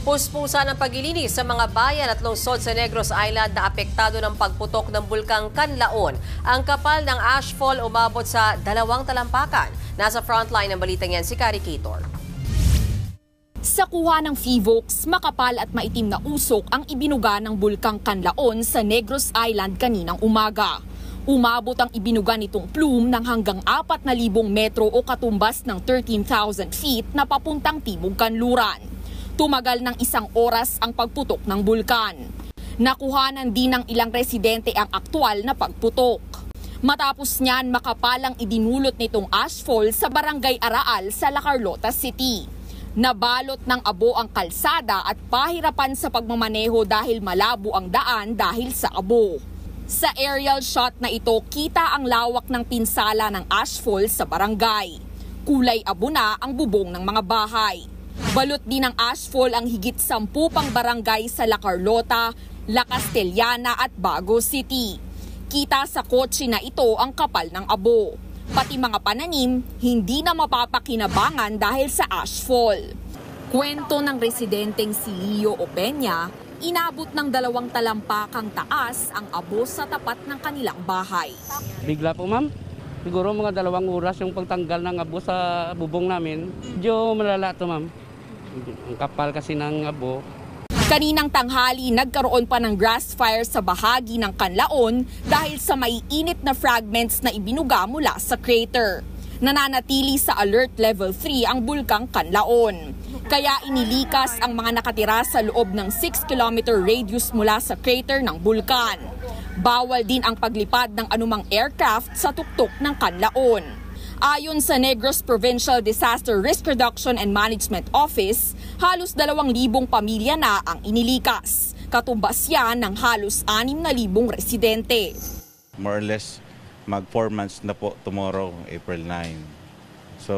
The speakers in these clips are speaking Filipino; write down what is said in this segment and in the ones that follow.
Puspusan ng paglilinis sa mga bayan at lungsod sa Negros Island na apektado ng pagputok ng bulkang Kanlaon. Ang kapal ng ashfall umabot sa 2 talampakan. Nasa frontline ng balitang yan si Kari Kitor. Sa kuha ng PHIVOLCS, makapal at maitim na usok ang ibinuga ng bulkang Kanlaon sa Negros Island kaninang umaga. Umabot ang ibinuga nitong plume ng hanggang 4,000 metro o katumbas ng 13,000 feet na papuntang Timog Kanluran. Tumagal ng 1 oras ang pagputok ng bulkan. Nakuhanan din ng ilang residente ang aktwal na pagputok. Matapos niyan, makapalang idinulot nitong ashfall sa Barangay Araal sa La Carlota City. Nabalot ng abo ang kalsada at pahirapan sa pagmamaneho dahil malabo ang daan dahil sa abo. Sa aerial shot na ito, kita ang lawak ng pinsala ng ashfall sa barangay. Kulay abo na ang bubong ng mga bahay. Balot din ng ashfall ang higit 10 pang barangay sa La Carlota, La Castellana at Bago City. Kita sa kotse na ito ang kapal ng abo. Pati mga pananim, hindi na mapapakinabangan dahil sa ashfall. Kwento ng residenteng si Leo Opeña, inabot ng 2 talampakang taas ang abo sa tapat ng kanilang bahay. Bigla po ma'am, siguro mga 2 oras yung pagtanggal ng abo sa bubong namin. Medyo malala to ma'am. Ang kapal kasi ng abo. Kaninang tanghali, nagkaroon pa ng grass fire sa bahagi ng Kanlaon dahil sa maiinit na fragments na ibinuga mula sa crater. Nananatili sa alert level 3 ang bulkang Kanlaon. Kaya inilikas ang mga nakatira sa loob ng 6-kilometer radius mula sa crater ng bulkan. Bawal din ang paglipad ng anumang aircraft sa tuktok ng Kanlaon. Ayon sa Negros Provincial Disaster Risk Reduction and Management Office, halos 2,000 pamilya na ang inilikas. Katumbas yan ng halos 6,000 residente. More or less, mag 4 months na po tomorrow, April 9. So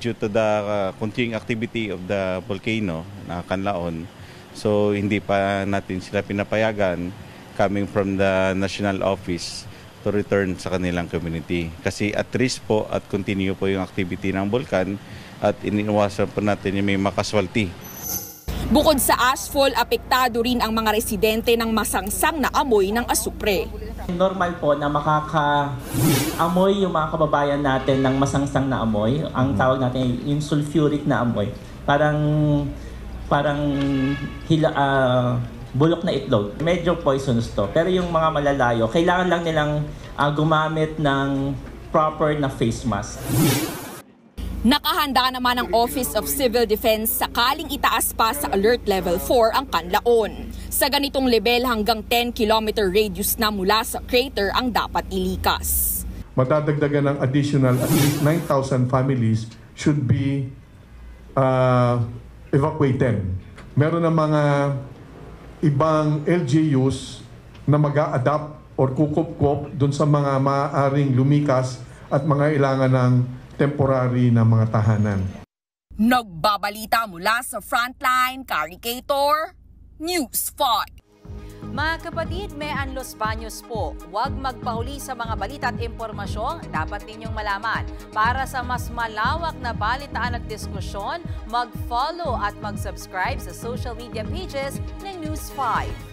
due to the continuing activity of the volcano na Kanlaon, so hindi pa natin sila pinapayagan coming from the national office to return sa kanilang community. Kasi at risk po at continue po yung activity ng bulkan at iniiwasan po natin yung may makaswalti. Bukod sa ashfall, apektado rin ang mga residente ng masangsang na amoy ng asupre. Normal po na makaka-amoy yung mga kababayan natin ng masangsang na amoy. Ang tawag natin yung sulfuric na amoy. Parang bulok na itlog. Medyo poisonous to. Pero yung mga malalayo, kailangan lang nilang gumamit ng proper na face mask. Nakahanda naman ang Office of Civil Defense sakaling itaas pa sa Alert Level 4 ang Kanlaon. Sa ganitong level hanggang 10-kilometer radius na mula sa crater ang dapat ilikas. Matadagdagan ng additional at least 9,000 families should be evacuated. Meron na mga ibang LGUs na mag-a-adapt or kukup-kup doon sa mga maaaring lumikas at mga ilangan ng temporary na mga tahanan. Nagbabalita mula sa Frontline, Kari Kitor, News 5. Mga kapatid, may Los Baños po. Huwag magpahuli sa mga balita at impormasyong dapat ninyong malaman. Para sa mas malawak na balitaan at diskusyon, mag-follow at mag-subscribe sa social media pages ng News 5.